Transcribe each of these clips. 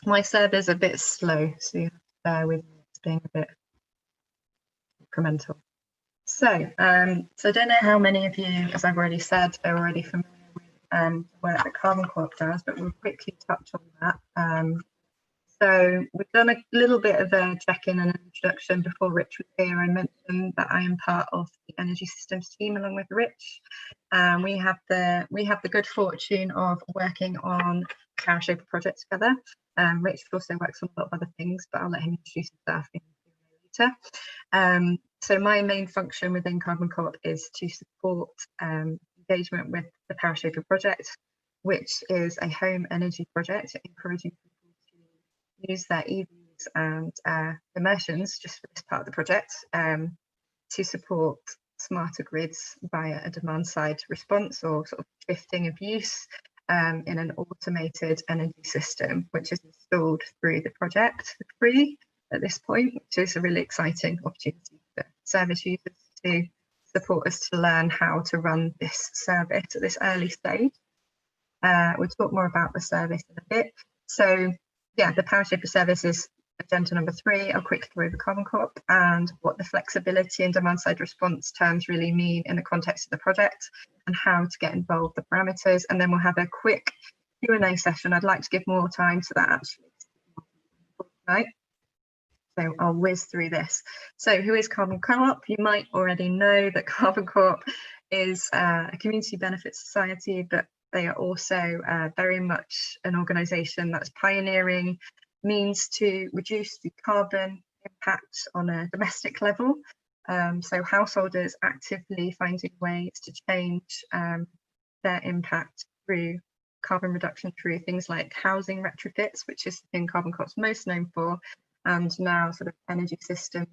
My server's a bit slow, so you have to bear with me, it's being a bit incremental. So I don't know how many of you, as I've already said, are already familiar with the work that Carbon Corp does, but we'll quickly touch on that. So we've done a little bit of a check-in and an introduction before Rich was here. I mentioned that I am part of the energy systems team along with Rich. We have the good fortune of working on PowerShaper projects together. Rich also works on a lot of other things, but I'll let him introduce himself later. So my main function within Carbon Corp is to support engagement with the PowerShaper project, which is a home energy project encouraging people to use their EVs and immersions just for this part of the project to support smarter grids via a demand side response or sort of shifting of use in an automated energy system, which is installed through the project for free at this point, which is a really exciting opportunity for service users to support us to learn how to run this service at this early stage. We'll talk more about the service in a bit. So yeah, the PowerShaper service is agenda number 3. I'll quickly go over Carbon Corp and what the flexibility and demand side response terms really mean in the context of the project and how to get involved, the parameters, and then we'll have a quick Q&A session. I'd like to give more time to that actually tonight. So I'll whiz through this. So who is Carbon Corp? You might already know that Carbon Corp is a community benefit society, but they are also very much an organisation that's pioneering means to reduce the carbon impact on a domestic level. So householders actively finding ways to change their impact through carbon reduction through things like housing retrofits, which is the thing Carbon Corp's most known for, and now sort of energy system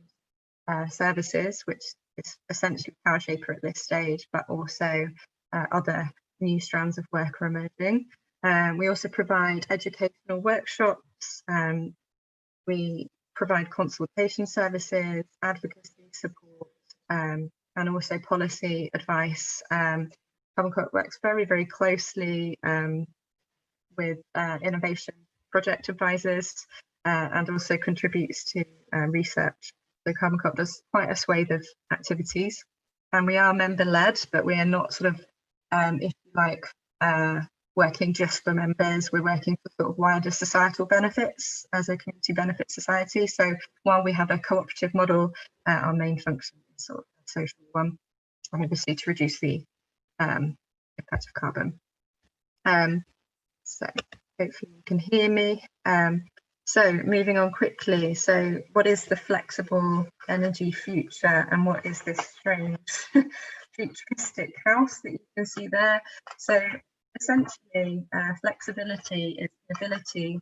services, which is essentially PowerShaper at this stage, but also other new strands of work are emerging. We also provide educational workshops. We provide consultation services, advocacy support, and also policy advice. Carbon Corp works very, very closely with innovation project advisors and also contributes to research. So Carbon Corp does quite a swathe of activities, and we are member-led, but we are not sort of if you like, working just for members. We're working for sort of wider societal benefits as a community benefit society. So while we have a cooperative model, our main function is sort of a social one, and obviously to reduce the impact of carbon. So hopefully you can hear me. So moving on quickly. So what is the flexible energy future, and what is this strange futuristic house that you can see there? So essentially, flexibility is the ability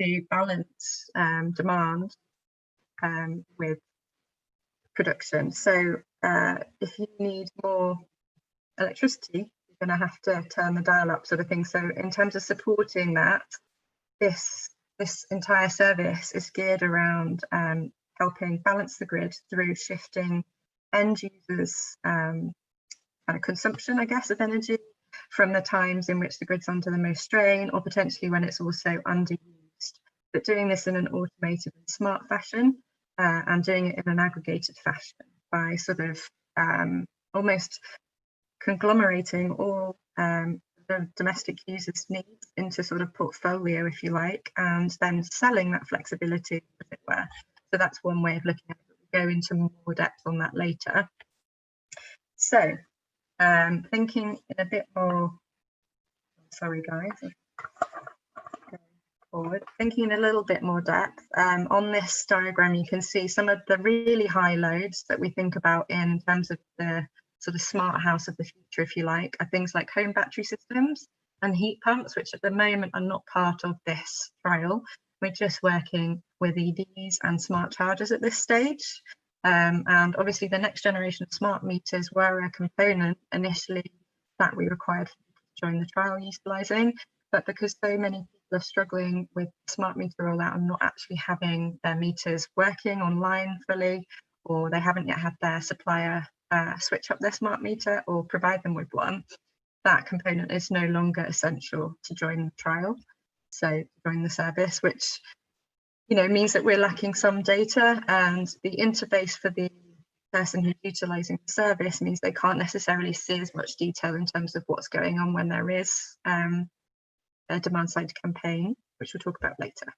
to balance demand with production. So if you need more electricity, you're going to have to turn the dial up, sort of thing. So in terms of supporting that, this entire service is geared around helping balance the grid through shifting end users' kind of consumption, I guess, of energy from the times in which the grid's under the most strain, or potentially when it's also underused, but doing this in an automated and smart fashion, and doing it in an aggregated fashion by sort of almost conglomerating all the domestic users' needs into sort of portfolio, if you like, and then selling that flexibility, as it were. So that's one way of looking at it. We'll go into more depth on that later. So thinking in a bit more, sorry guys, forward, thinking in a little bit more depth, on this diagram you can see some of the really high loads that we think about in terms of the sort of smart house of the future, if you like, are things like home battery systems and heat pumps, which at the moment are not part of this trial. We're just working with EVs and smart chargers at this stage. And obviously the next generation of smart meters were a component initially that we required to join the trial utilising, but because so many people are struggling with smart meter rollout and not actually having their meters working online fully, or they haven't yet had their supplier switch up their smart meter or provide them with one, that component is no longer essential to join the trial. so join the service, which means that we're lacking some data, and the interface for the person who's utilising the service means they can't necessarily see as much detail in terms of what's going on when there is a demand-side campaign, which we'll talk about later.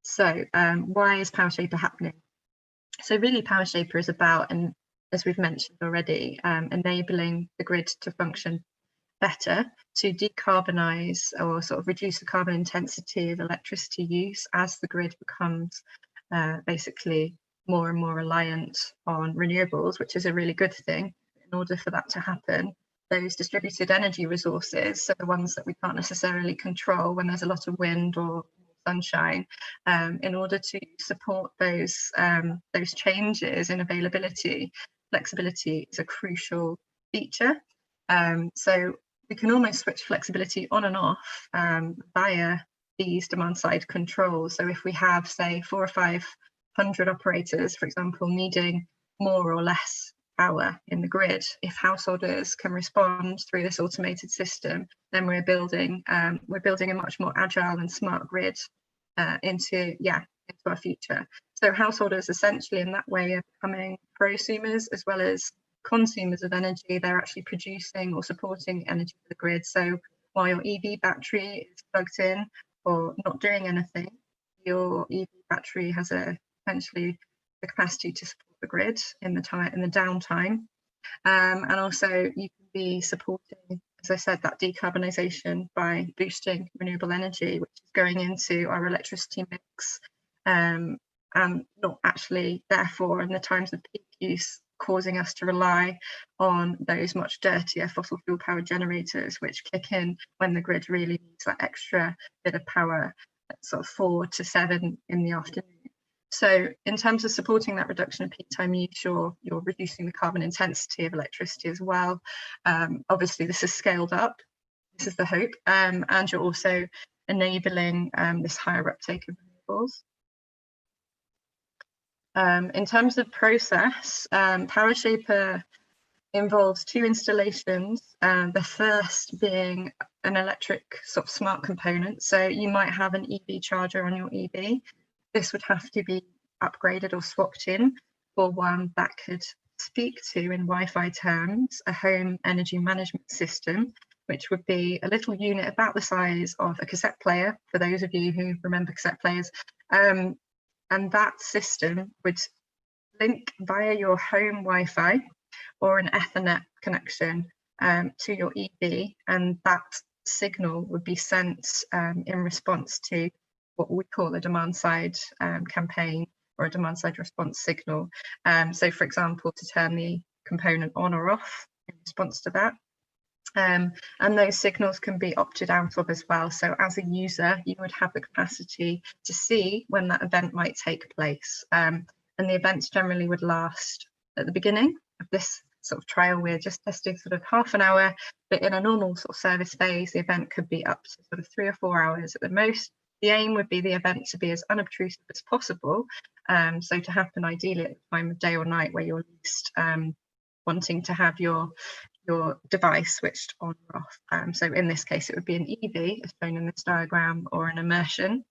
So why is PowerShaper happening? So really PowerShaper is about, and as we've mentioned already, enabling the grid to function better, to decarbonise or sort of reduce the carbon intensity of electricity use as the grid becomes basically more and more reliant on renewables, which is a really good thing. In order for that to happen, those distributed energy resources, so the ones that we can't necessarily control when there's a lot of wind or sunshine, in order to support those changes in availability, flexibility is a crucial feature. So we can almost switch flexibility on and off via these demand side controls. So if we have, say, 400 or 500 operators, for example, needing more or less power in the grid, if householders can respond through this automated system, then we're building a much more agile and smart grid into our future. So householders essentially in that way are becoming prosumers as well as consumers of energy. They're actually producing or supporting energy for the grid. So while your EV battery is plugged in or not doing anything, your EV battery has potentially the capacity to support the grid in the downtime. And also you can be supporting, as I said, that decarbonisation by boosting renewable energy, which is going into our electricity mix, and not actually, therefore, in the times of peak use, causing us to rely on those much dirtier fossil fuel power generators, which kick in when the grid really needs that extra bit of power at sort of 4 to 7 in the afternoon. So in terms of supporting that reduction of peak time use, you're reducing the carbon intensity of electricity as well. Obviously, this is scaled up. This is the hope. And you're also enabling this higher uptake of renewables. In terms of process, PowerShaper involves 2 installations. The first being an electric sort of smart component. So you might have an EV charger on your EV. This would have to be upgraded or swapped in for one that could speak to, in Wi-Fi terms, a home energy management system, which would be a little unit about the size of a cassette player, for those of you who remember cassette players. And that system would link via your home Wi-Fi or an Ethernet connection to your EV, and that signal would be sent in response to what we call a demand side campaign or a demand side response signal. So for example, to turn the component on or off in response to that. And those signals can be opted out of as well. So as a user, you would have the capacity to see when that event might take place. And the events generally would last at the beginning of this sort of trial. We're just testing sort of half an hour, but in a normal sort of service phase, the event could be up to sort of 3 or 4 hours at the most. The aim would be the event to be as unobtrusive as possible. So to happen ideally at the time of day or night where you're least wanting to have your device switched on or off. So in this case, it would be an EV, as shown in this diagram, or an immersion,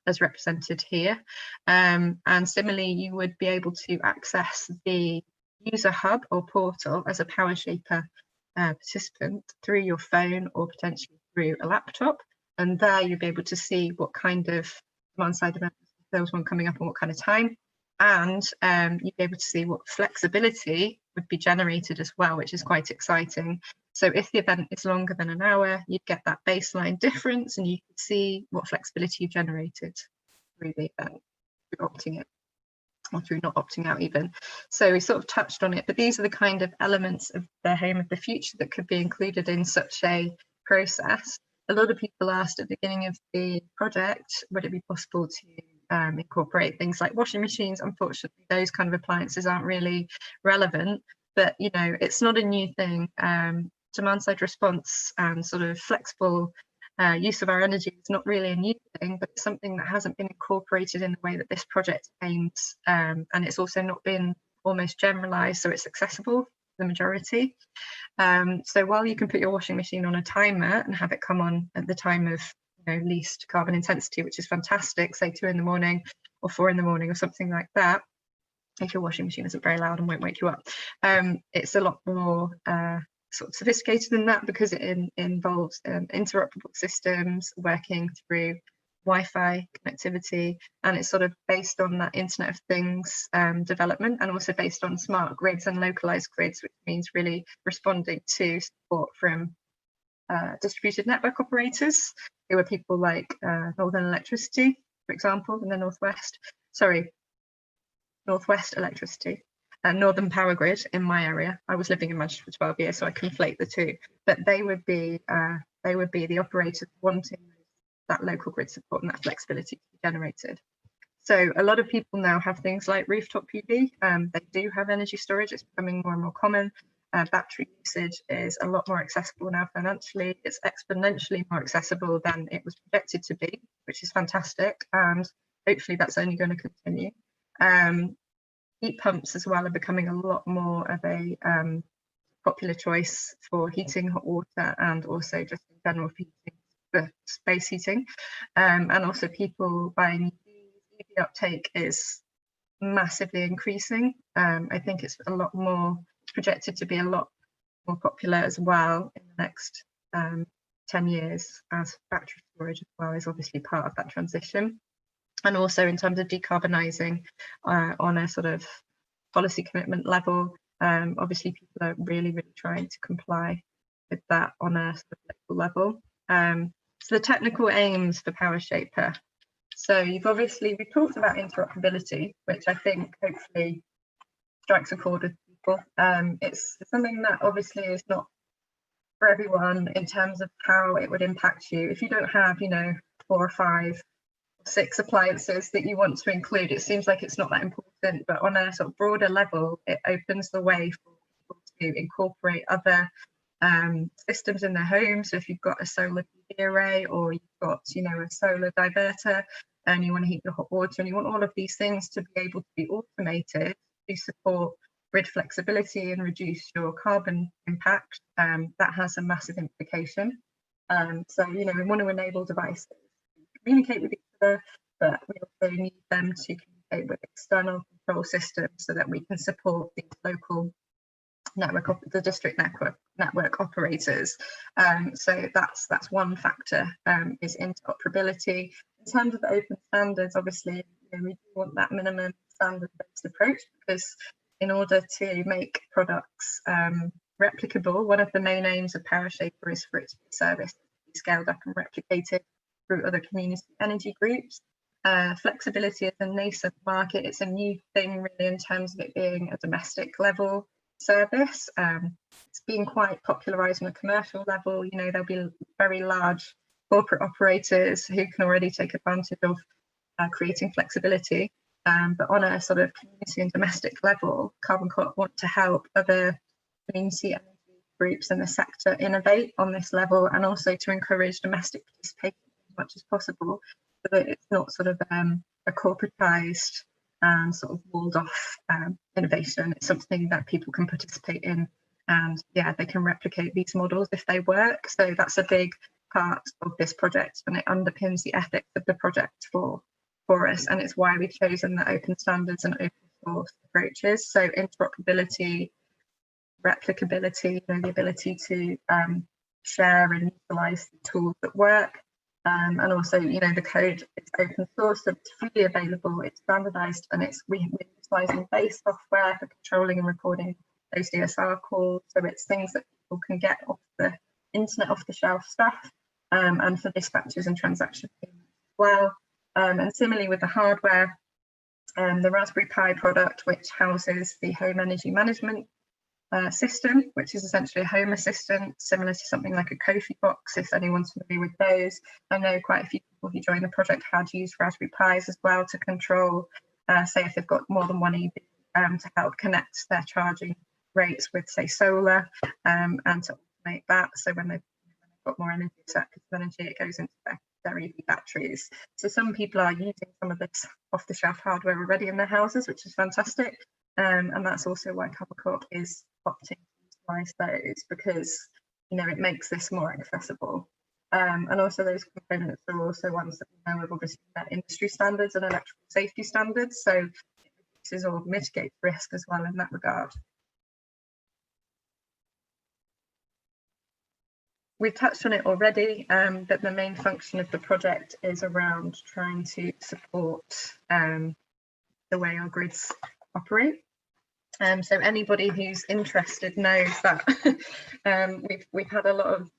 as represented here. And similarly, you would be able to access the user hub or portal as a PowerShaper participant through your phone or potentially through a laptop. And there you'll be able to see what kind of demand side event, if there was one coming up, and what kind of time. And you'd be able to see what flexibility would be generated as well, which is quite exciting. So if the event is longer than an hour, you'd get that baseline difference and you could see what flexibility you've generated through the event, through opting it, or through not opting out even. So we sort of touched on it, but these are the kind of elements of the home of the future that could be included in such a process. A lot of people asked at the beginning of the project, would it be possible to incorporate things like washing machines? Unfortunately, those kind of appliances aren't really relevant, but it's not a new thing. Demand side response and sort of flexible use of our energy is not really a new thing, but it's something that hasn't been incorporated in the way that this project aims, and it's also not been almost generalized, so it's accessible to the majority. So while you can put your washing machine on a timer and have it come on at the time of least carbon intensity, which is fantastic, say 2 in the morning or 4 in the morning or something like that, if your washing machine isn't very loud and won't wake you up. It's a lot more sort of sophisticated than that, because it involves interoperable systems working through Wi-Fi connectivity, and it's sort of based on that Internet of Things development, and also based on smart grids and localized grids, which means really responding to support from distributed network operators, who are people like Northern Electricity, for example, in the Northwest Electricity, and Northern Power Grid in my area. I was living in Manchester for 12 years, so I conflate the two. But they would be the operators wanting that local grid support and that flexibility to be generated. So a lot of people now have things like rooftop PV. They do have energy storage. It's becoming more and more common. Battery usage is a lot more accessible now financially. It's exponentially more accessible than it was projected to be, which is fantastic. And hopefully that's only going to continue. Heat pumps as well are becoming a lot more of a popular choice for heating hot water, and also just in general for heating, for space heating. And also people buying EVs. EV uptake is massively increasing. I think it's projected to be a lot more popular as well in the next 10 years, as battery storage as well is obviously part of that transition. And also in terms of decarbonising on a sort of policy commitment level, obviously people are really trying to comply with that on a sort of local level. So the technical aims for PowerShaper. So we talked about interoperability, which I think hopefully strikes a chord with people. It's something that obviously is not for everyone in terms of how it would impact you. If you don't have, 4 or 5 6 appliances that you want to include, it seems like it's not that important, but on a sort of broader level, it opens the way for people to incorporate other systems in their home. So if you've got a solar PV array, or you've got a solar diverter, and you want to heat your hot water, and you want all of these things to be able to be automated to support grid flexibility and reduce your carbon impact, that has a massive implication. So we want to enable devices to communicate with each other, but we also need them to communicate with external control systems so that we can support the local network, the district network operators. So that's one factor, is interoperability. In terms of open standards, obviously we do want that minimum standard-based approach, because in order to make products replicable, one of the main aims of PowerShaper is for it to be serviced, to be scaled up and replicated through other community energy groups. Flexibility is a nascent market. It's a new thing really in terms of it being a domestic level service. It's being quite popularized on a commercial level. There'll be very large corporate operators who can already take advantage of creating flexibility. But on a sort of community and domestic level, Carbon Corp want to help other community energy groups in the sector innovate on this level, and also to encourage domestic participation as much as possible, so that it's not sort of a corporatized and sort of walled off innovation. It's something that people can participate in, and they can replicate these models if they work. So that's a big part of this project, and it underpins the ethics of the project for us, and it's why we've chosen the open standards and open source approaches. So interoperability, replicability, the ability to share and utilize the tools that work, and also the code is open source, so it's freely available, it's standardized, and we're utilizing base software for controlling and recording those DSR calls. So it's things that people can get off the internet, off the shelf stuff, and for dispatches and transaction payments as well. And similarly with the hardware, the Raspberry Pi product, which houses the home energy management system, which is essentially a home assistant, similar to something like a Kofi box, if anyone's familiar with those. I know quite a few people who joined the project had used Raspberry Pis as well to control, say if they've got more than one EV, to help connect their charging rates with, say, solar, and to automate that. So when they've got more energy, it goes into their EV batteries. So some people are using some of this off-the-shelf hardware already in their houses, which is fantastic. And that's also why Carbon Corp is opting to utilize those, because it makes this more accessible. And also those components are also ones that we know have obviously met industry standards and electrical safety standards. So it reduces or mitigates risk as well in that regard. We've touched on it already, that the main function of the project is around trying to support the way our grids operate. So anybody who's interested knows that we've had a lot of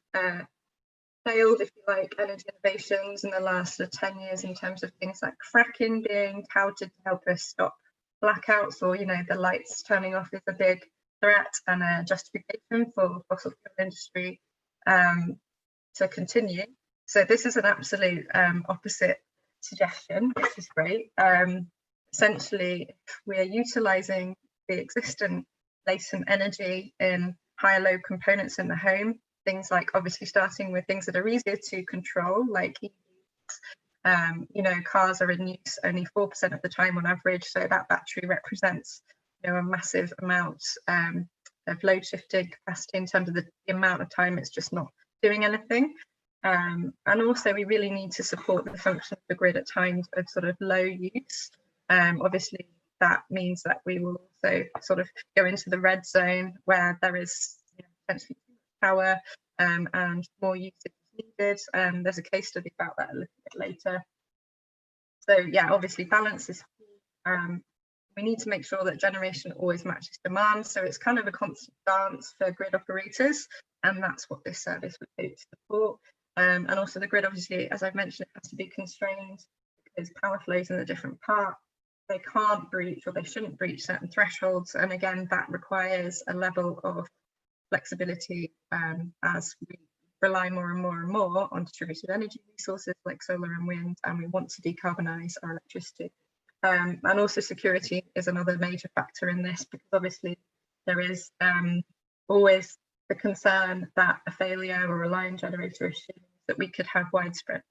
failed, if you like, energy innovations in the last 10 years in terms of things like fracking being touted to help us stop blackouts, or, you know, the lights turning off is a big threat and a justification for fossil fuel industry to continue. So this is an absolute opposite suggestion, which is great. Essentially, we are utilising the existing latent energy in higher load components in the home. Things like, obviously, starting with things that are easier to control, like EVs. You know, cars are in use only 4% of the time on average, so that battery represents, you know, a massive amount of load shifting capacity in terms of the amount of time it's just not doing anything. And also, we really need to support the function of the grid at times of sort of low use. Obviously, that means that we will also sort of go into the red zone where there is, you know, potentially power and more usage is needed. There's a case study about that a little bit later. So yeah, obviously balance is key. We need to make sure that generation always matches demand. So it's kind of a constant dance for grid operators, and that's what this service would do to support. And also the grid, obviously, as I've mentioned, it has to be constrained because power flows in the different parts. They can't breach, or they shouldn't breach, certain thresholds. And again, that requires a level of flexibility as we rely more and more and more on distributed energy resources like solar and wind, and we want to decarbonise our electricity. And also security is another major factor in this, because obviously there is always the concern that a failure or a line generator assumes that we could have widespread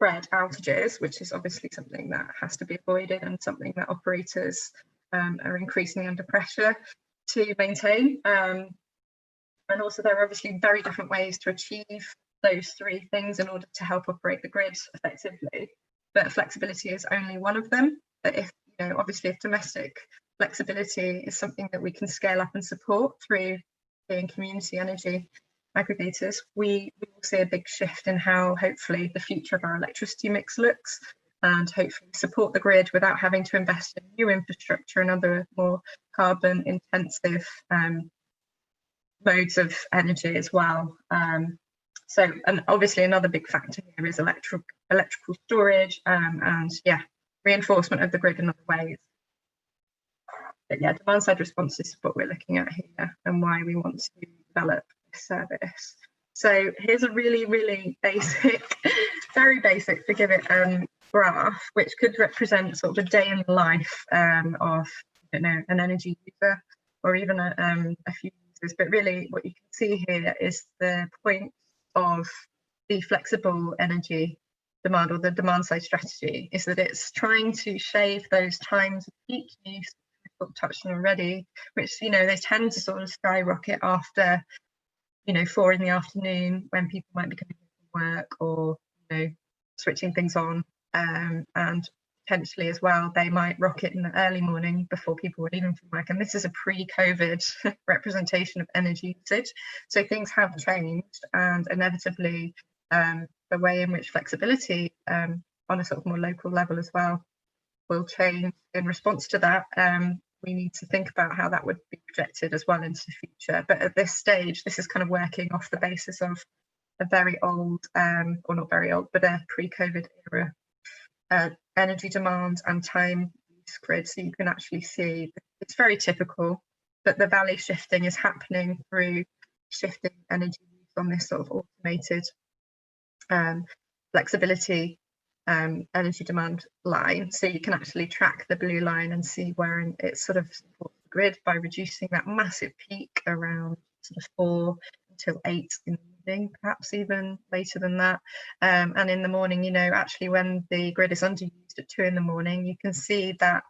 outages, which is obviously something that has to be avoided and something that operators are increasingly under pressure to maintain. And also there are obviously very different ways to achieve those three things in order to help operate the grid effectively. But flexibility is only one of them. But if, you know, obviously if domestic flexibility is something that we can scale up and support through being community energy aggregators, we will see a big shift in how hopefully the future of our electricity mix looks, and hopefully support the grid without having to invest in new infrastructure and other more carbon intensive modes of energy as well. So, and obviously another big factor here is electrical storage and yeah, reinforcement of the grid in other ways. But yeah, demand side response is what we're looking at here and why we want to develop this service. So here's a really, really basic, very basic, forgive it, graph, which could represent sort of a day in the life of, I don't know, an energy user or even a few users. But really what you can see here is the point of the flexible energy demand, or the demand side strategy, is that it's trying to shave those times of peak use we've touched on already, which, you know, they tend to sort of skyrocket after, you know, 4 in the afternoon when people might be coming from work or, you know, switching things on, and potentially as well they might rocket in the early morning before people were leaving from work. And this is a pre-COVID representation of energy usage, so things have changed, and inevitably the way in which flexibility on a sort of more local level as well will change in response to that. We need to think about how that would be projected as well into the future. But at this stage, this is kind of working off the basis of a very old, or not very old, but a pre-COVID era energy demand and time use grid. So you can actually see it's very typical, but the valley shifting is happening through shifting energy use on this sort of automated flexibility energy demand line. So you can actually track the blue line and see where it sort of supports the grid by reducing that massive peak around sort of 4 until 8 in the evening, perhaps even later than that. And in the morning, you know, actually when the grid is underused at 2 in the morning, you can see that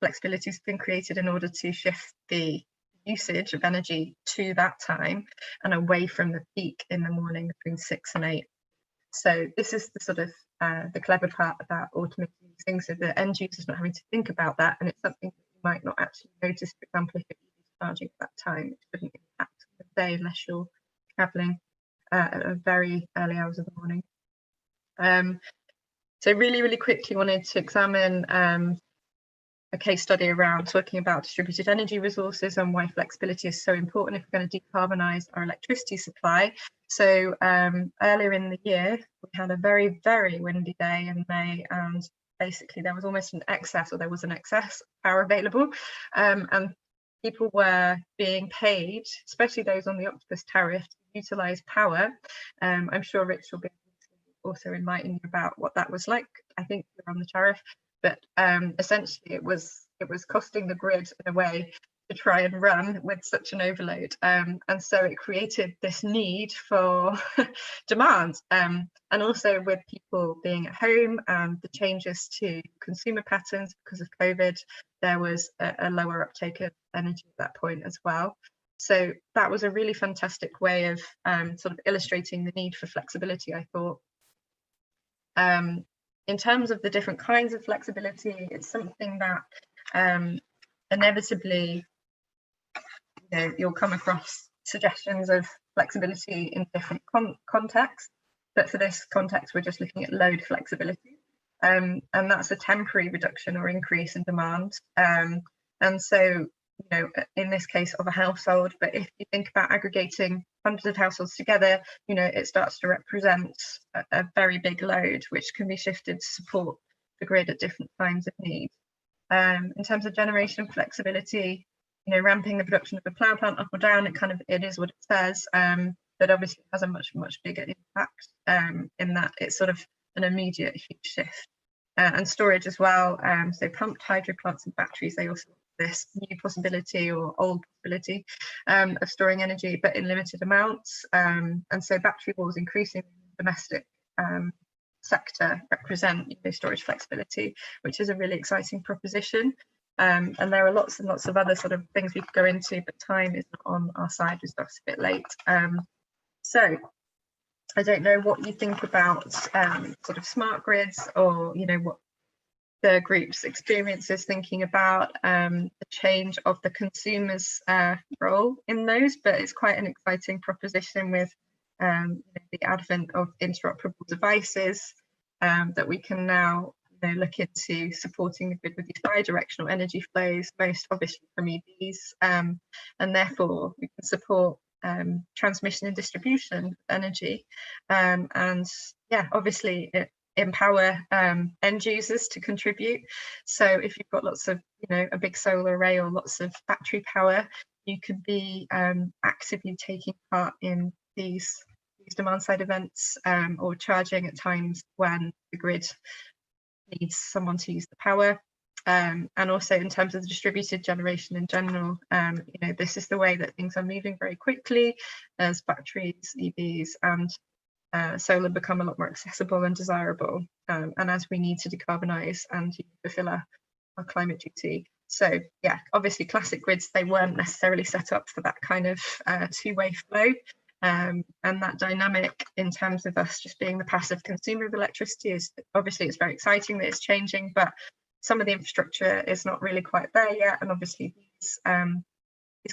flexibility has been created in order to shift the usage of energy to that time and away from the peak in the morning between 6 and 8. So this is the sort of the clever part about automating these things, so the end user's not having to think about that, and it's something that you might not actually notice. For example, if you're charging at that time, it shouldn't impact the day unless you're traveling at very early hours of the morning. So really quickly wanted to examine a case study around talking about distributed energy resources and why flexibility is so important if we're going to decarbonise our electricity supply. So earlier in the year, we had a very windy day in May, and basically there was almost an excess, or there was an excess of power available, and people were being paid, especially those on the Octopus tariff, to utilise power. I'm sure Rich will be also enlighten you about what that was like. I think you're on the tariff, but essentially it was costing the grid in a way to try and run with such an overload, and so it created this need for demand, and also with people being at home and the changes to consumer patterns because of COVID, there was a lower uptake of energy at that point as well. So that was a really fantastic way of sort of illustrating the need for flexibility, I thought. In terms of the different kinds of flexibility, it's something that inevitably, you'll come across suggestions of flexibility in different contexts, but for this context, we're just looking at load flexibility, and that's a temporary reduction or increase in demand. And so, in this case of a household, but if you think about aggregating hundreds of households together, it starts to represent a very big load, which can be shifted to support the grid at different times of need. In terms of generation flexibility, ramping the production of a power plant up or down, it is what it says, but obviously it has a much bigger impact in that it's sort of an immediate huge shift. And storage as well, so pumped hydro plants and batteries, they also have this new possibility or old possibility of storing energy, but in limited amounts. And so battery walls increasing in the domestic sector represent storage flexibility, which is a really exciting proposition. And there are lots and lots of other sort of things we could go into, but time is not on our side, we're just a bit late. So I don't know what you think about sort of smart grids, or what the group's experience is thinking about the change of the consumer's role in those, but it's quite an exciting proposition with the advent of interoperable devices that we can now look into supporting the grid with these bidirectional energy flows, most obviously from EVs, and therefore we can support transmission and distribution of energy, and obviously empower end users to contribute. So if you've got lots of a big solar array or lots of battery power, you could be actively taking part in these demand side events, or charging at times when the grid needs someone to use the power. And also in terms of the distributed generation in general, this is the way that things are moving very quickly as batteries, EVs and solar become a lot more accessible and desirable, and as we need to decarbonise and fulfil our climate duty. So yeah, obviously classic grids, they weren't necessarily set up for that kind of two-way flow, and that dynamic in terms of us just being the passive consumer of electricity is obviously, it's very exciting that it's changing, but some of the infrastructure is not really quite there yet, and obviously these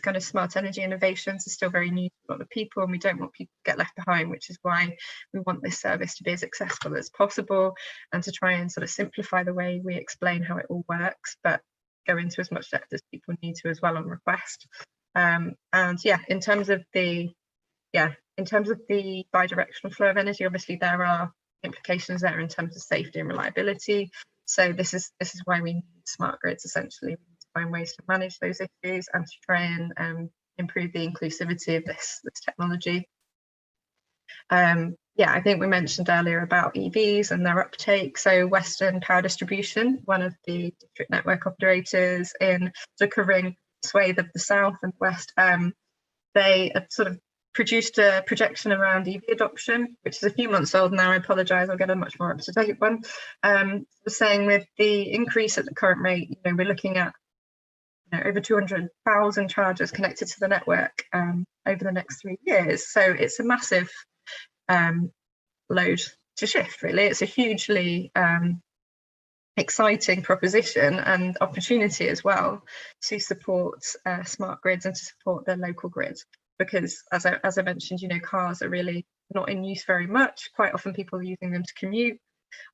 kind of smart energy innovations are still very new to a lot of people, and we don't want people to get left behind, which is why we want this service to be as accessible as possible and to try and sort of simplify the way we explain how it all works, but go into as much depth as people need to as well on request. And yeah, in terms of the bidirectional flow of energy, obviously there are implications there in terms of safety and reliability. So this is why we need smart grids. Essentially, we need to find ways to manage those issues and to try and improve the inclusivity of this technology. Yeah, I think we mentioned earlier about EVs and their uptake. So Western Power Distribution, one of the district network operators in the covering swathe of the south and west, they have sort of produced a projection around EV adoption, which is a few months old now. I apologise, I'll get a much more up-to-date one. Saying with the increase at the current rate, we're looking at over 200,000 chargers connected to the network over the next 3 years. So it's a massive load to shift, really. It's a hugely exciting proposition and opportunity as well to support smart grids and to support the local grid, because as I mentioned, cars are really not in use very much. Quite often people are using them to commute,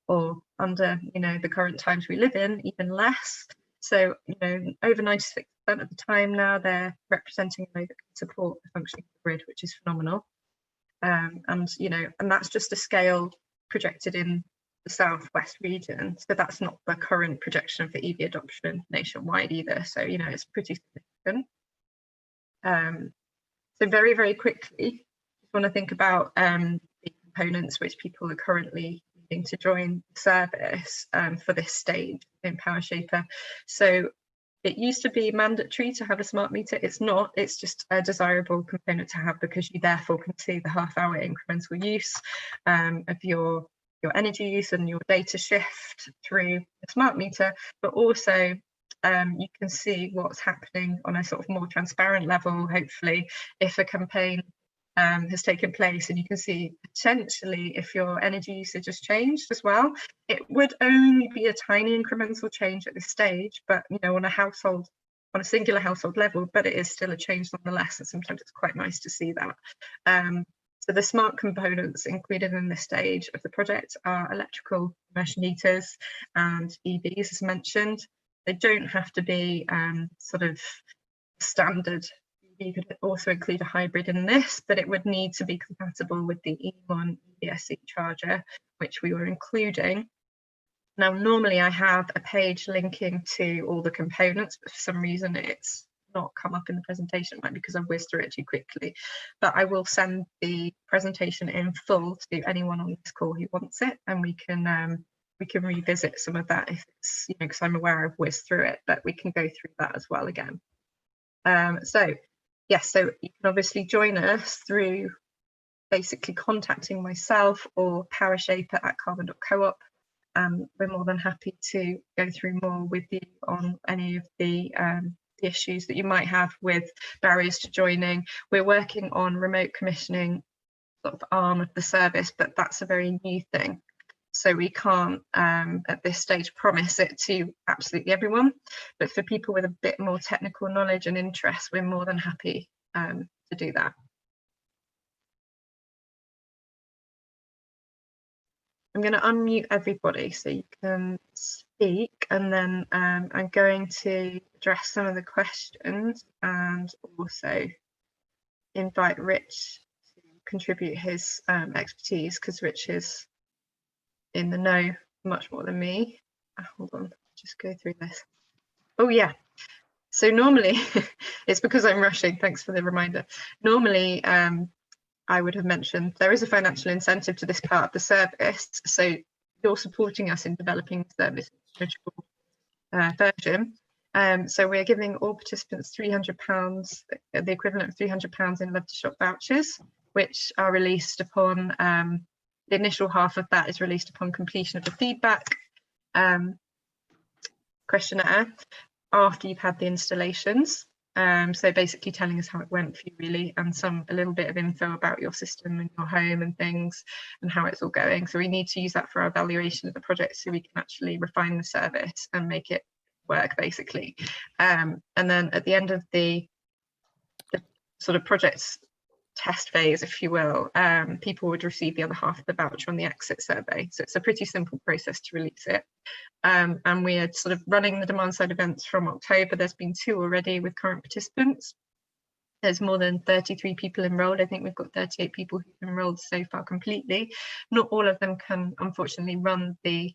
or under the current times we live in, even less. So over 96% of the time now they're representing a load that can support the functioning of the grid, which is phenomenal. And that's just a scale projected in the southwest region, so that's not the current projection for EV adoption nationwide either, so it's pretty significant. So very, very quickly, just want to think about the components which people are currently needing to join the service for this stage in PowerShaper. So it used to be mandatory to have a smart meter. It's not. It's just a desirable component to have, because you therefore can see the half-hour incremental use of your energy use and your data shift through the smart meter, but also you can see what's happening on a sort of more transparent level, hopefully, if a campaign has taken place, and you can see potentially if your energy usage has changed as well. It would only be a tiny incremental change at this stage, but on a singular household level, but it is still a change nonetheless, and sometimes it's quite nice to see that. So the smart components included in this stage of the project are electrical immersion heaters and EVs, as mentioned. They don't have to be sort of standard. You could also include a hybrid in this, but it would need to be compatible with the E1 EVSE charger, which we were including. Now, normally I have a page linking to all the components, but for some reason it's not come up in the presentation. It might be because I've whizzed through it too quickly, but I will send the presentation in full to anyone on this call who wants it, and we can revisit some of that if it's, because I'm aware I've whizzed through it, but we can go through that as well again. So you can obviously join us through basically contacting myself or PowerShaper at carbon.coop. We're more than happy to go through more with you on any of the issues that you might have with barriers to joining. We're working on remote commissioning sort of arm of the service, but that's a very new thing. So we can't at this stage promise it to absolutely everyone, but for people with a bit more technical knowledge and interest, we're more than happy to do that. I'm going to unmute everybody so you can speak, and then I'm going to address some of the questions and also invite Rich to contribute his expertise, because Rich is in the know much more than me. Hold on, just go through this. Oh yeah, so normally it's because I'm rushing, thanks for the reminder. Normally I would have mentioned there is a financial incentive to this part of the service, so you're supporting us in developing the service version. So we're giving all participants £300, the equivalent of £300 in Love to Shop vouchers, which are released upon the initial half of that is released upon completion of the feedback questionnaire after you've had the installations. So basically telling us how it went for you, really, and a little bit of info about your system and your home and things and how it's all going. So we need to use that for our evaluation of the project so we can actually refine the service and make it work, basically. And then at the end of the sort of project's test phase, if you will, people would receive the other half of the voucher on the exit survey. So it's a pretty simple process to release it. And we are sort of running the demand side events from October. There's been 2 already with current participants. There's more than 33 people enrolled. I think we've got 38 people who've enrolled so far completely. Not all of them can, unfortunately, run the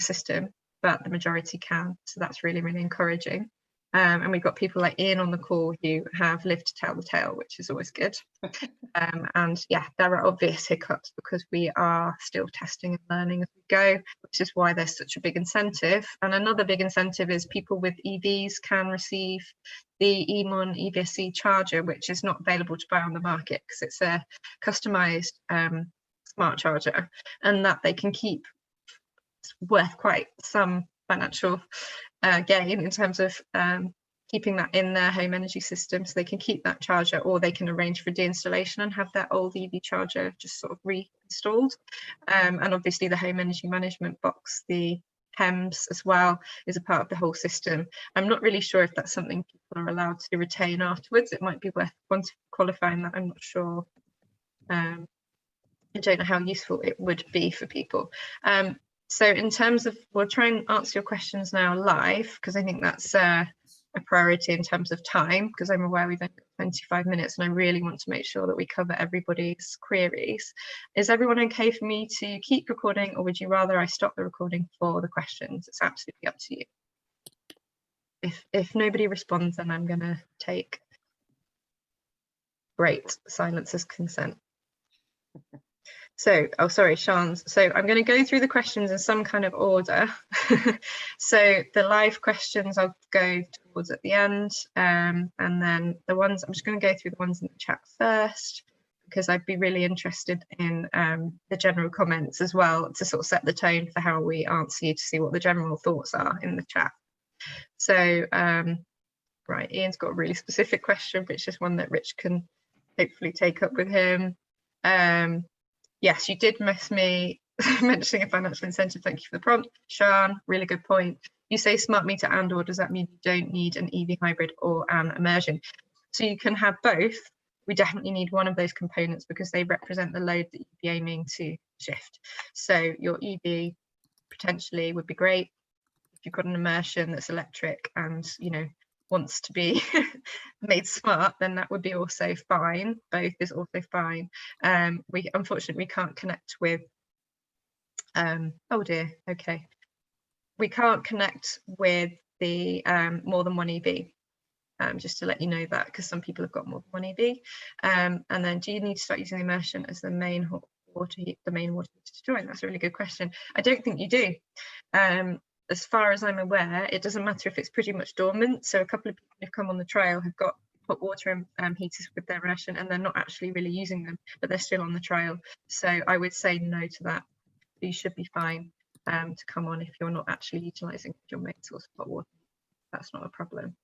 system, but the majority can. So that's really, really encouraging. And we've got people like Ian on the call who have lived to tell the tale, which is always good. And yeah, there are obvious hiccups because we are still testing and learning as we go, which is why there's such a big incentive. And another big incentive is people with EVs can receive the E1 EVSE charger, which is not available to buy on the market because it's a customized smart charger, and that they can keep worth quite some financial gain in terms of keeping that in their home energy system, so they can keep that charger, or they can arrange for deinstallation and have that old EV charger just sort of reinstalled. And obviously the home energy management box, the HEMS as well, is a part of the whole system. I'm not really sure if that's something people are allowed to retain afterwards. It might be worth qualifying that. I'm not sure. I don't know how useful it would be for people. So in terms of, we'll try and answer your questions now live, because I think that's a priority in terms of time, because I'm aware we've only got 25 minutes and I really want to make sure that we cover everybody's queries. Is everyone okay for me to keep recording, or would you rather I stop the recording for the questions? It's absolutely up to you. If nobody responds, then I'm going to take great silence as consent. So, oh, sorry, Sean's. So I'm going to go through the questions in some kind of order. So the live questions I'll go towards at the end. And then the ones, I'm just going to go through the ones in the chat first, because I'd be really interested in the general comments as well, to sort of set the tone for how we answer you, to see what the general thoughts are in the chat. So, right, Ian's got a really specific question, which is one that Rich can hopefully take up with him. Yes, you did miss me mentioning a financial incentive. Thank you for the prompt, Sean. Really good point. You say smart meter and, or does that mean you don't need an EV hybrid or an immersion? So you can have both. We definitely need one of those components because they represent the load that you'd be aiming to shift. So your EV potentially would be great. If you've got an immersion that's electric and, you know, wants to be made smart, then that would be also fine. Both is also fine. We unfortunately can't connect with oh dear, okay, we can't connect with the more than one EV, just to let you know that, because some people have got more than one EV. And then, do you need to start using the immersion as the main water heater to join? That's a really good question. I don't think you do. As far as I'm aware, it doesn't matter if it's pretty much dormant. So a couple of people who've come on the trial have got hot water heaters with their immersion, and they're not actually really using them, but they're still on the trial. So I would say no to that. You should be fine to come on if you're not actually utilising your main source of hot water. That's not a problem.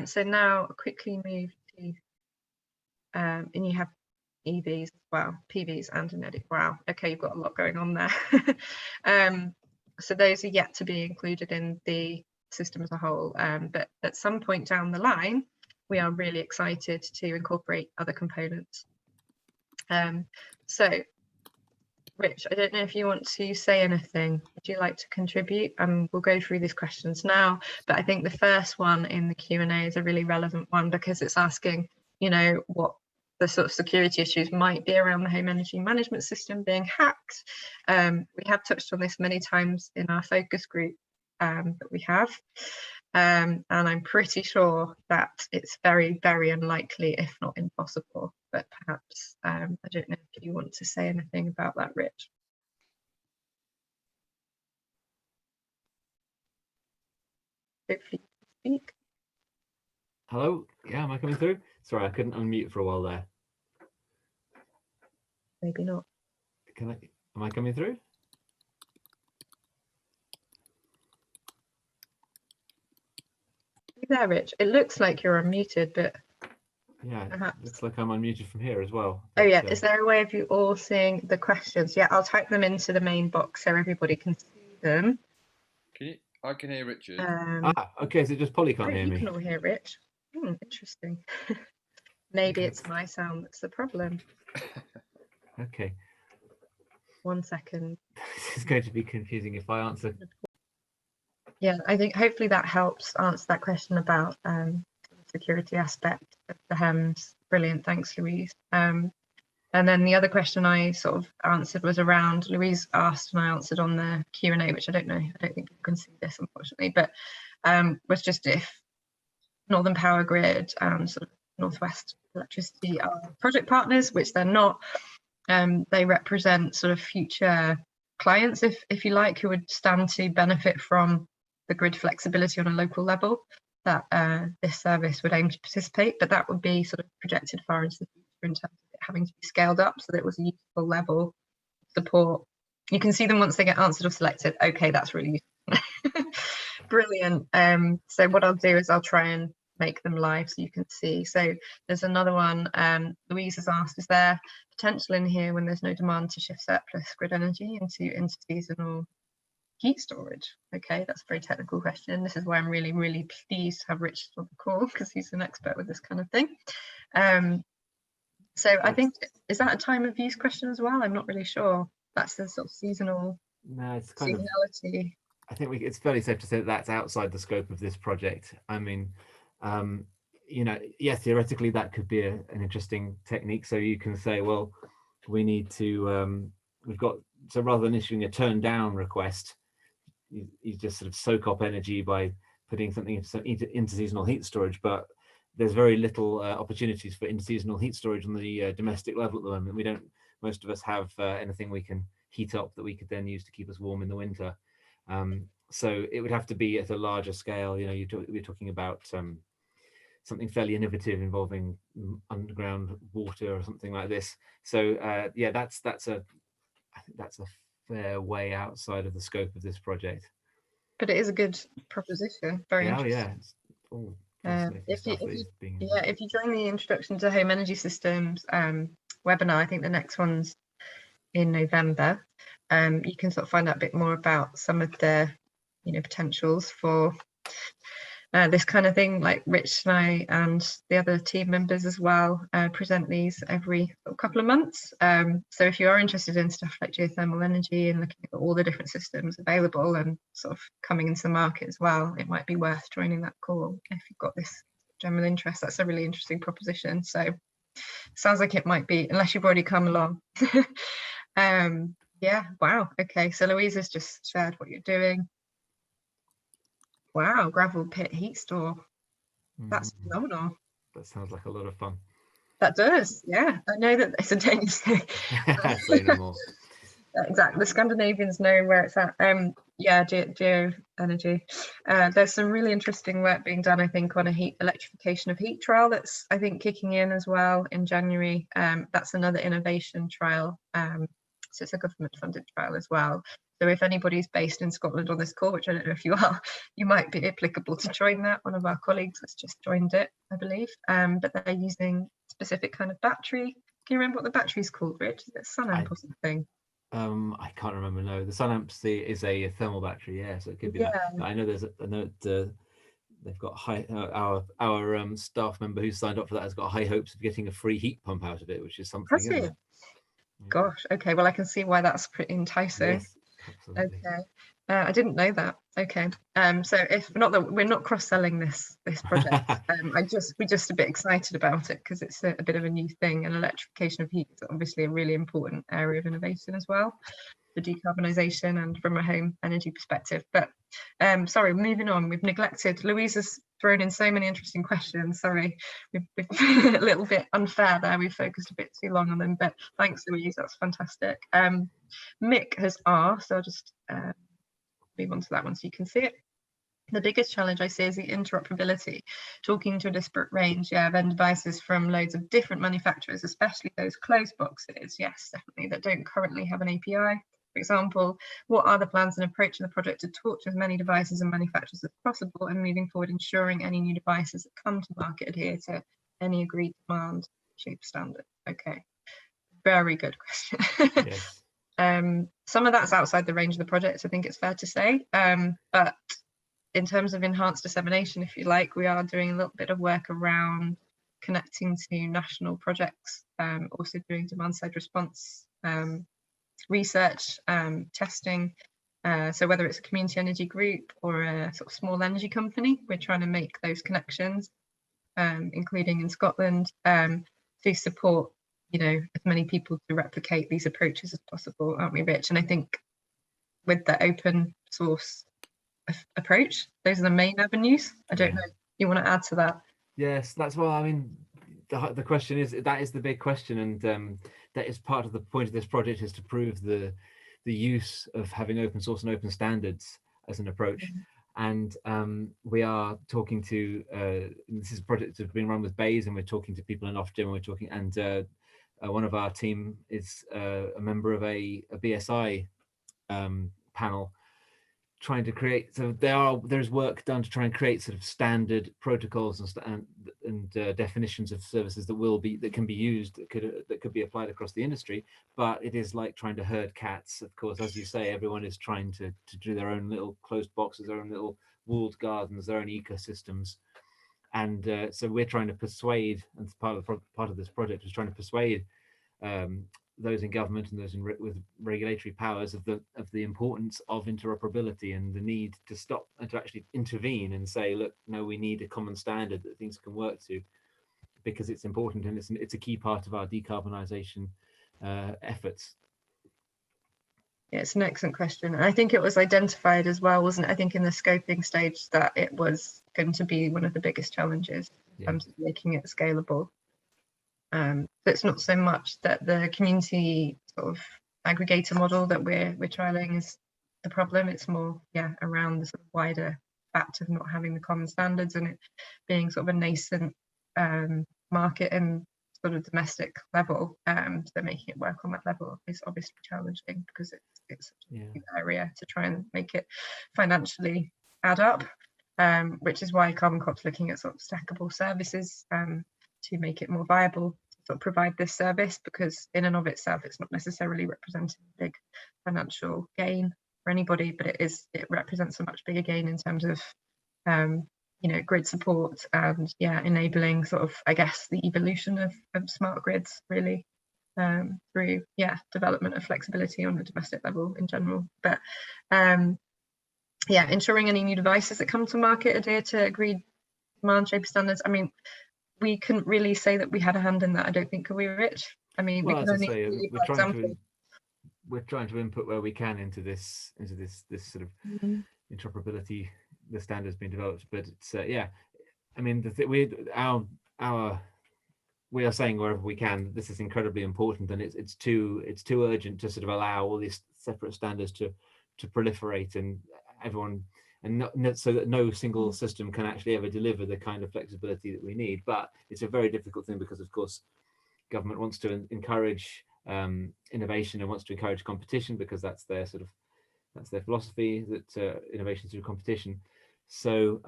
So now I'll quickly move to, and you have EVs as well, PVs and kinetic. Wow, okay, you've got a lot going on there. So those are yet to be included in the system as a whole, but at some point down the line, we are really excited to incorporate other components. So, Rich, I don't know if you want to say anything. Would you like to contribute? We'll go through these questions now, but I think the first one in the Q&A is a really relevant one, because it's asking, you know, what the sort of security issues might be around the home energy management system being hacked. We have touched on this many times in our focus group that we have, and I'm pretty sure that it's very, very unlikely, if not impossible. But perhaps, I don't know if you want to say anything about that, Rich. Hopefully you can speak. Hello, yeah, am I coming through? Sorry, I couldn't unmute for a while there. Maybe not. Am I coming through? Are you there, Rich? It looks like you're unmuted, but yeah, perhaps. Looks like I'm unmuted from here as well. Oh yeah, is there a way of you all seeing the questions? Yeah, I'll type them into the main box so everybody can see them. Can you? I can hear Richard. Okay, so just Polly can't hear me. You can all hear Rich. Interesting. Maybe it's my sound that's the problem. Okay. 1 second. This is going to be confusing if I answer. Yeah, I think hopefully that helps answer that question about the security aspect of the HEMS. Brilliant, thanks, Louise. And then the other question I sort of answered was around, Louise asked and I answered on the Q&A, which I don't think you can see this, unfortunately, but was just if Northern Power Grid and sort of Northwest Electricity are project partners, which they're not. They represent sort of future clients, if you like, who would stand to benefit from the grid flexibility on a local level, that this service would aim to participate, but that would be sort of projected far into the future in terms of it having to be scaled up so that it was a useful level of support. You can see them once they get answered or selected. Okay, that's really useful. Brilliant. So what I'll do is I'll try and make them live so you can see. So there's another one. Louise has asked, is there potential in here when there's no demand to shift surplus grid energy into interseasonal heat storage? Okay, that's a very technical question. This is why I'm really, really pleased to have Richard on the call, because he's an expert with this kind of thing. So I think, is that a time of use question as well? I'm not really sure. That's the sort of seasonal. No, it's kind seasonality. of, I think it's fairly safe to say that that's outside the scope of this project. I mean, you know, yes, theoretically that could be an interesting technique. So you can say, well, we need to, we've got, so rather than issuing a turn down request, you just sort of soak up energy by putting something into interseasonal heat storage. But there's very little opportunities for interseasonal heat storage on the domestic level at the moment. We don't, most of us have anything we can heat up that we could then use to keep us warm in the winter. So it would have to be at a larger scale. You know, we're talking about something fairly innovative involving underground water or something like this. So yeah, I think that's a fair way outside of the scope of this project. But it is a good proposition. Very interesting. Oh, yeah. If you join the Introduction to Home Energy Systems webinar, I think the next one's in November. You can sort of find out a bit more about some of the, you know, potentials for this kind of thing. Like Rich and I and the other team members as well present these every couple of months. So if you are interested in stuff like geothermal energy and looking at all the different systems available and sort of coming into the market as well, it might be worth joining that call if you've got this general interest. That's a really interesting proposition. So sounds like it might be, unless you've already come along. Yeah, wow. Okay, so Louise has just shared what you're doing. Wow, gravel pit heat store. That's phenomenal. That sounds like a lot of fun. That does, yeah. I know that it's a Danish thing. Say no more. Exactly. The Scandinavians know where it's at. Yeah, geo energy. There's some really interesting work being done, I think, on a electrification of heat trial that's, I think, kicking in as well in January. That's another innovation trial. So it's a government funded trial as well. So if anybody's based in Scotland on this call, which I don't know if you are, you might be applicable to join that. One of our colleagues has just joined it, I believe. But they're using specific kind of battery. Can you remember what the battery's called, Rich? Is it sun amp or something? I can't remember. No, the sun amp is a thermal battery. Yeah, so it could be that. I know there's they've got high. Our staff member who signed up for that has got high hopes of getting a free heat pump out of it, which is something. Has it? Gosh. Okay. Well, I can see why that's pretty enticing. Yes, absolutely. Okay. I didn't know that. Okay. So if not that we're not cross-selling this project, we're just a bit excited about it because it's a bit of a new thing, and electrification of heat is obviously a really important area of innovation as well for decarbonisation and from a home energy perspective. But sorry, moving on. We've neglected. Louise has thrown in so many interesting questions. Sorry, we've been a little bit unfair there. We've focused a bit too long on them, but thanks, Louise. That's fantastic. Mick has asked. So I'll just move on to that one so you can see it. The biggest challenge I see is the interoperability, talking to a disparate range of end devices from loads of different manufacturers, especially those closed boxes, yes, definitely, that don't currently have an API. For example, what are the plans and approach in the project to talk to as many devices and manufacturers as possible, and moving forward ensuring any new devices that come to market adhere to any agreed demand shape standard? Okay, very good question. Yes. Some of that's outside the range of the project, I think it's fair to say, but in terms of enhanced dissemination, if you like, we are doing a little bit of work around connecting to national projects, also doing demand side response research, testing. So whether it's a community energy group or a sort of small energy company, we're trying to make those connections, including in Scotland, to support, you know, as many people to replicate these approaches as possible, aren't we, Rich? And I think with the open source approach, those are the main avenues. I don't know if you want to add to that. Yes, that's why, I mean, the question is, that is the big question, and that is part of the point of this project, is to prove the use of having open source and open standards as an approach. And we are talking to this is a project that's being run with Bayes, and we're talking to people in Ofgem, and we're talking, and one of our team is a member of a BSI panel, trying to create, so there's work done to try and create sort of standard protocols and definitions of services that can be used, that could be applied across the industry. But it is like trying to herd cats. Of course, as you say, everyone is trying to do their own little closed boxes, their own little walled gardens, their own ecosystems. And so we're trying to persuade, and part of this project is trying to persuade those in government and those with regulatory powers of the importance of interoperability and the need to stop and to actually intervene and say, look, no, we need a common standard that things can work to, because it's important and it's a key part of our decarbonisation efforts. Yeah, it's an excellent question. And I think it was identified as well, wasn't it? I think in the scoping stage that it was going to be one of the biggest challenges in terms of making it scalable. So it's not so much that the community sort of aggregator model that we're trialing is the problem. It's more, around the sort of wider fact of not having the common standards and it being sort of a nascent market and sort of domestic level. So making it work on that level is obviously challenging because it's such a big area to try and make it financially add up, which is why Carbon Corp's looking at sort of stackable services to make it more viable to sort of provide this service, because in and of itself it's not necessarily representing a big financial gain for anybody, but it represents a much bigger gain in terms of grid support and enabling sort of, I guess, the evolution of smart grids really through development of flexibility on the domestic level in general. But ensuring any new devices that come to market adhere to agreed demand shaper standards. I mean, we couldn't really say that we had a hand in that, I don't think, could we, Rich? I mean, well, we can as I only say, we're trying to input where we can into this sort of interoperability, the standards being developed. But it's I mean, we are saying wherever we can, this is incredibly important, and it's too urgent to sort of allow all these separate standards to proliferate and everyone, and not so that no single system can actually ever deliver the kind of flexibility that we need. But it's a very difficult thing because, of course, government wants to encourage innovation and wants to encourage competition, because that's their philosophy, that innovation through competition. So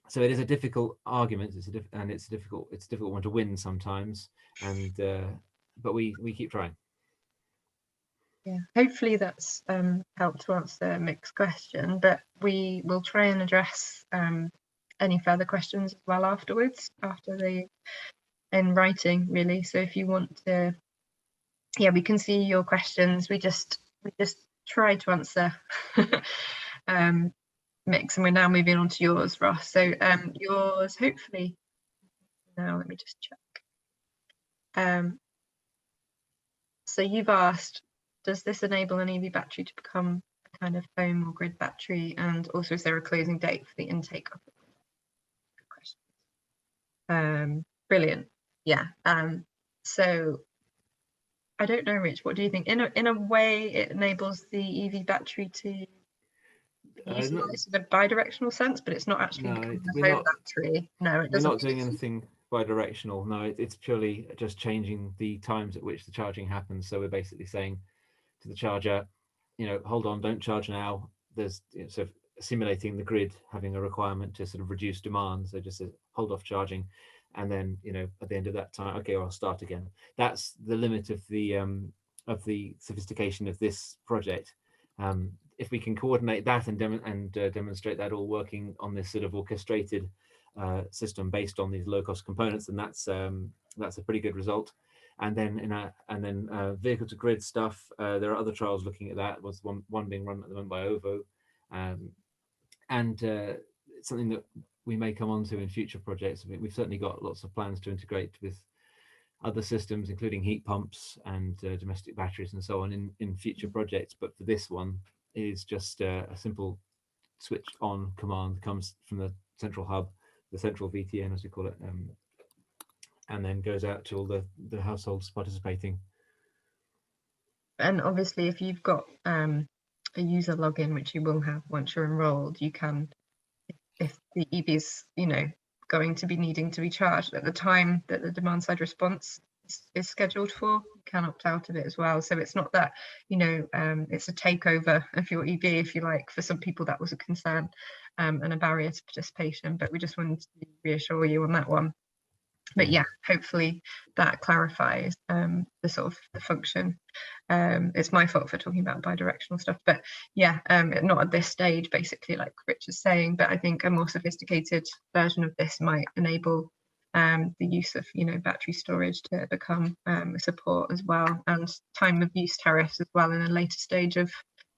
so it is a difficult argument. It's a difficult one to win sometimes, and but we keep trying. Yeah, hopefully that's helped to answer Mick's question, but we will try and address any further questions as well afterwards, in writing, really. So if you want to, we can see your questions. We just try to answer Mick's, and we're now moving on to yours, Ross. So yours, hopefully, now let me just check. So you've asked, does this enable an EV battery to become a kind of home or grid battery? And also, is there a closing date for the intake of it? Good question. Brilliant. Yeah. So I don't know, Rich, what do you think? In a way, it enables the EV battery to use this in a bidirectional sense, but it's not actually becoming a home battery. No, it doesn't. We're not doing anything bidirectional. No, it's purely just changing the times at which the charging happens. So we're basically saying to the charger, hold on, don't charge now. There's sort of simulating the grid having a requirement to sort of reduce demand. So just hold off charging, and then at the end of that time, okay, I'll start again. That's the limit of the sophistication of this project. If we can coordinate that and demonstrate that all working on this sort of orchestrated system based on these low-cost components, then that's a pretty good result. And then vehicle to grid stuff. There are other trials looking at that. Was one being run at the moment by OVO, and it's something that we may come on to in future projects. We've certainly got lots of plans to integrate with other systems, including heat pumps and domestic batteries and so on in future projects. But for this one, it is just a simple switch on command that comes from the central hub, the central VTN as we call it, and then goes out to all the households participating. And obviously, if you've got a user login, which you will have once you're enrolled, you can, if the EV is, going to be needing to be charged at the time that the demand side response is scheduled for, you can opt out of it as well. So it's not that, you know, it's a takeover of your EV, if you like. For some people that was a concern and a barrier to participation, but we just wanted to reassure you on that one. But yeah, hopefully that clarifies the sort of the function. It's my fault for talking about bidirectional stuff, but yeah, not at this stage, basically, like Rich is saying. But I think a more sophisticated version of this might enable the use of, you know, battery storage to become a support as well, and time of use tariffs as well in a later stage of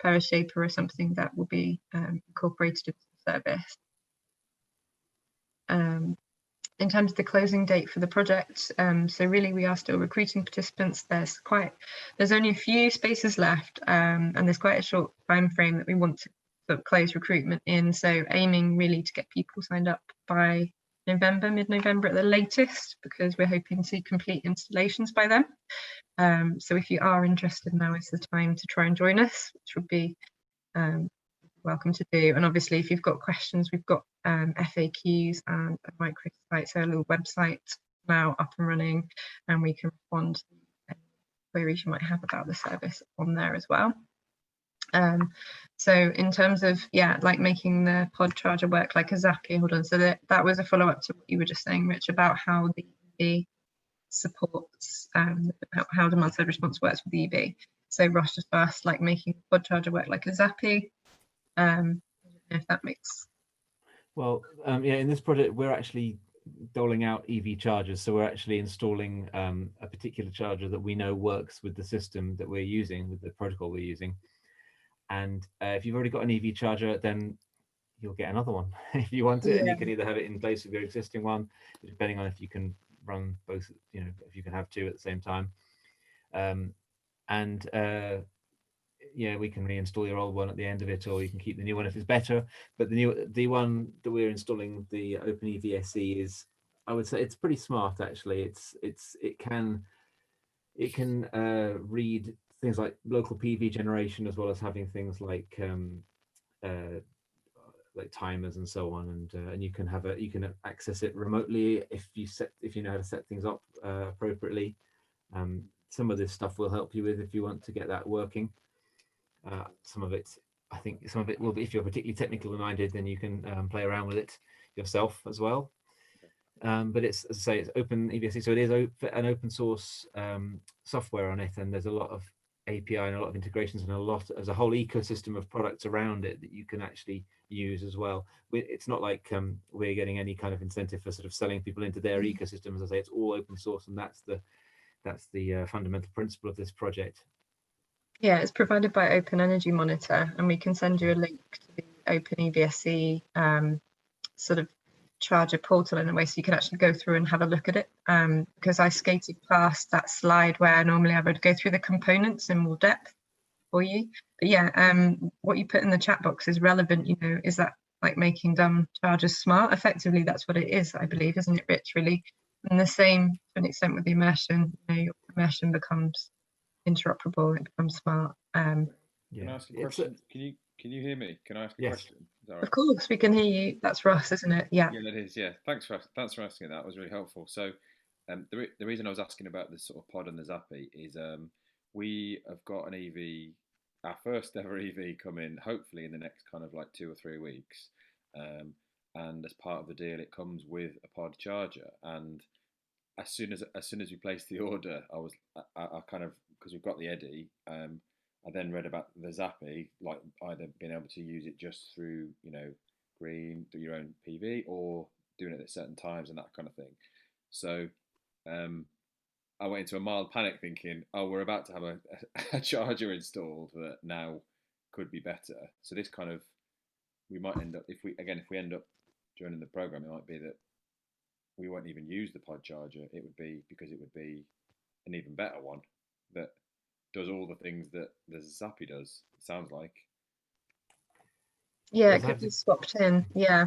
PowerShaper or something that will be incorporated into the service. In terms of the closing date for the project, so really we are still recruiting participants. There's only a few spaces left, and there's quite a short time frame that we want to sort of close recruitment in. So aiming really to get people signed up by November, mid-November at the latest, because we're hoping to complete installations by then. So if you are interested, now is the time to try and join us, which would be welcome to do. And obviously, if you've got questions, we've got FAQs and a microsite, so a little website now up and running, and we can respond to any queries you might have about the service on there as well. So in terms of, yeah, like making the pod charger work like a Zappy, hold on, so that was a follow-up to what you were just saying, Rich, about how the EV supports, how demand side response works with the EV. So Ross just asked, like, making the pod charger work like a Zappy. I don't know if that makes. Well, yeah, in this project, we're actually doling out EV chargers. So we're actually installing a particular charger that we know works with the system that we're using, with the protocol we're using. And if you've already got an EV charger, then you'll get another one if you want it. Yeah. And you can either have it in place of your existing one, depending on if you can run both, you know, if you can have two at the same time. Yeah, we can reinstall your old one at the end of it, or you can keep the new one if it's better. But the one that we're installing, the Open EVSE, is, I would say, it's pretty smart actually. It can read things like local PV generation, as well as having things like timers and so on, and you can access it remotely if you know how to set things up appropriately. Some of this stuff will help you with if you want to get that working. Some of it will be, if you're particularly technically minded, then you can play around with it yourself as well. But it's, as I say, it's Open EVSE, so it is an open source software on it, and there's a lot of API and a lot of integrations, and there's a whole ecosystem of products around it that you can actually use as well. It's not like we're getting any kind of incentive for sort of selling people into their ecosystem. As I say, it's all open source, and that's the fundamental principle of this project. Yeah, it's provided by Open Energy Monitor, and we can send you a link to the Open EVSE sort of charger portal in a way, so you can actually go through and have a look at it. Because I skated past that slide where normally I would go through the components in more depth for you. But yeah, what you put in the chat box is relevant. You know, is that like making dumb chargers smart? Effectively, that's what it is, I believe, isn't it, Rich? Really, and the same to an extent with the immersion. You know, your immersion becomes interoperable, it becomes smart. Can I ask a question? Can you hear me? Can I ask a question? Right? Of course, we can hear you. That's Ross, isn't it? Yeah. Yeah, that is. Yeah. Thanks for asking that. That was really helpful. So, the reason I was asking about this sort of pod and the Zappy is we have got an EV, our first ever EV, coming hopefully in the next kind of like 2 or 3 weeks, and as part of the deal, it comes with a pod charger. And as soon as we placed the order, I kind of, because we've got the Eddy, I then read about the Zappy, like either being able to use it just through, you know, green, through your own PV, or doing it at certain times and that kind of thing. So I went into a mild panic thinking, oh, we're about to have a charger installed that now could be better. So this kind of, we might end up, if we end up joining the program, it might be that we won't even use the pod charger. It would be because it would be an even better one that does all the things that the Zappy does, it sounds like. Yeah, it could be swapped in. Yeah.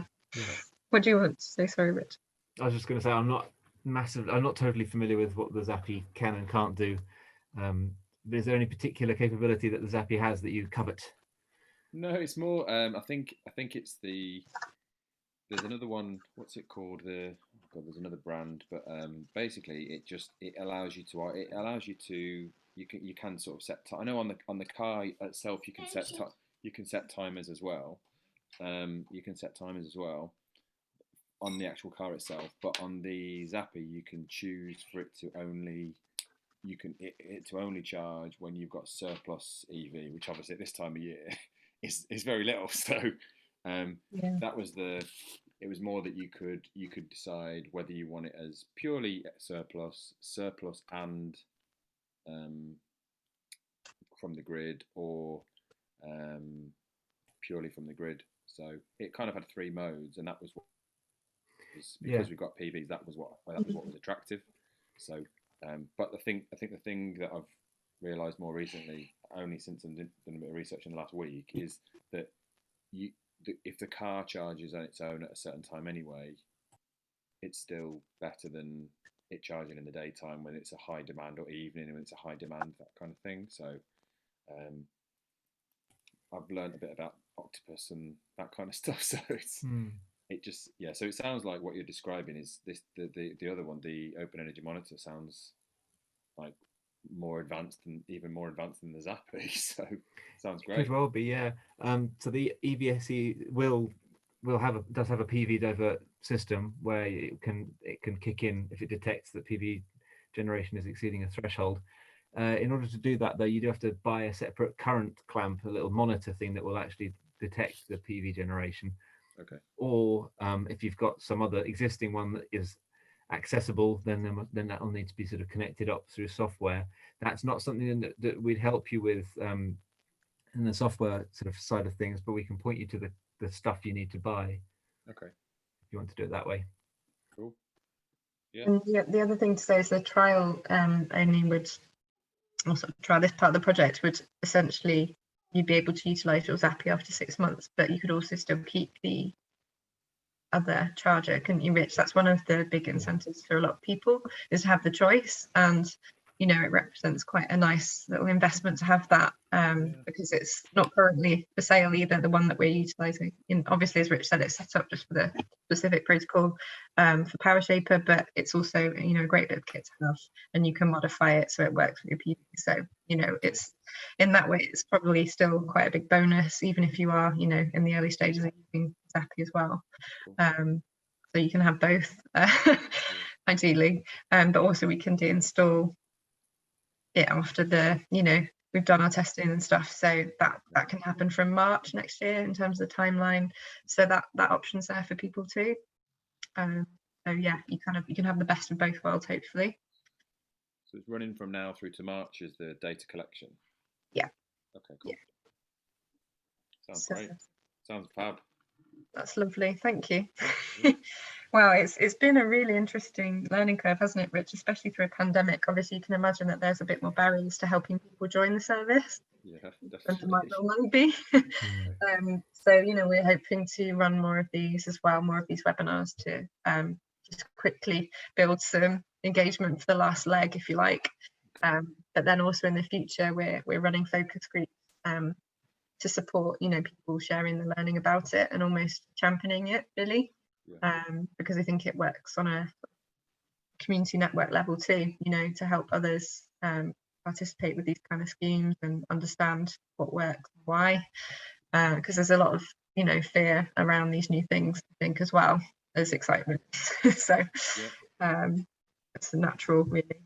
What do you want to say? Sorry, Rich. I was just going to say, I'm not totally familiar with what the Zappy can and can't do. But is there any particular capability that the Zappy has that you covet? No, it's more. I think it's there's another one. What's it called? God, there's another brand, but basically it allows you to you can sort of set. I know on the car itself you can set timers as well. You can set timers as well on the actual car itself, but on the Zappi you can choose for it to only to only charge when you've got surplus EV, which obviously at this time of year is very little. So that was it was more that you could decide whether you want it as purely surplus and from the grid, or purely from the grid. So it kind of had 3 modes, and that was what because we've got PVs. That was what was attractive. So, but I think the thing that I've realised more recently, only since I've done a bit of research in the last week, is that if the car charges on its own at a certain time anyway, it's still better than it charging in the daytime when it's a high demand, or evening when it's a high demand, that kind of thing. So I've learned a bit about Octopus and that kind of stuff. So it just so it sounds like what you're describing is this the other one, the Open Energy Monitor, sounds like even more advanced than the Zappi. So sounds great. Could well be, yeah. So the EVSE does have a PV divert system where it can kick in if it detects that PV generation is exceeding a threshold. In order to do that, though, you do have to buy a separate current clamp, a little monitor thing that will actually detect the PV generation. Okay. Or if you've got some other existing one that is accessible, then that will need to be sort of connected up through software. That's not something that we'd help you with in the software sort of side of things, but we can point you to the stuff you need to buy. Okay. If you want to do it that way. Cool. Yeah. And the other thing to say is the trial only would also try this part of the project would essentially you'd be able to utilize your Zappi after 6 months, but you could also still keep the other charger, couldn't you, Rich? That's one of the big incentives for a lot of people, is to have the choice. And you know, it represents quite a nice little investment to have that, because it's not currently for sale either, the one that we're utilizing. And obviously, as Rich said, it's set up just for the specific protocol for PowerShaper, but it's also, you know, a great bit of kit to have, and you can modify it so it works with your PV. So, you know, it's in that way, it's probably still quite a big bonus, even if you are, you know, in the early stages of using Zappi as well. So you can have both, ideally, but also we can install it after the, you know, we've done our testing and stuff, so that can happen from March next year in terms of the timeline. So that option's there for people too. So yeah, you can have the best of both worlds, hopefully. So it's running from now through to March is the data collection. Yeah. Okay, cool. Yeah. Sounds great. Sounds fab. That's lovely, thank you. Wow, it's been a really interesting learning curve, hasn't it, Rich? Especially through a pandemic. Obviously, you can imagine that there's a bit more barriers to helping people join the service. Yeah, Than definitely. there might normally be. So, you know, we're hoping to run more of these as well, more of these webinars to just quickly build some engagement for the last leg, if you like. But then also in the future, we're running focus groups to support, you know, people sharing the learning about it and almost championing it, really. Because I think it works on a community network level too, you know, to help others participate with these kind of schemes and understand what works, why, because there's a lot of, you know, fear around these new things, I think, as well as excitement. So it's natural, really.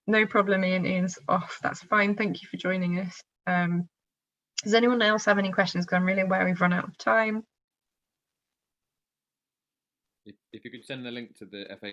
No problem, Ian's off, that's fine, thank you for joining us. Does anyone else have any questions? Because I'm really aware we've run out of time. If you could send the link to the FAQ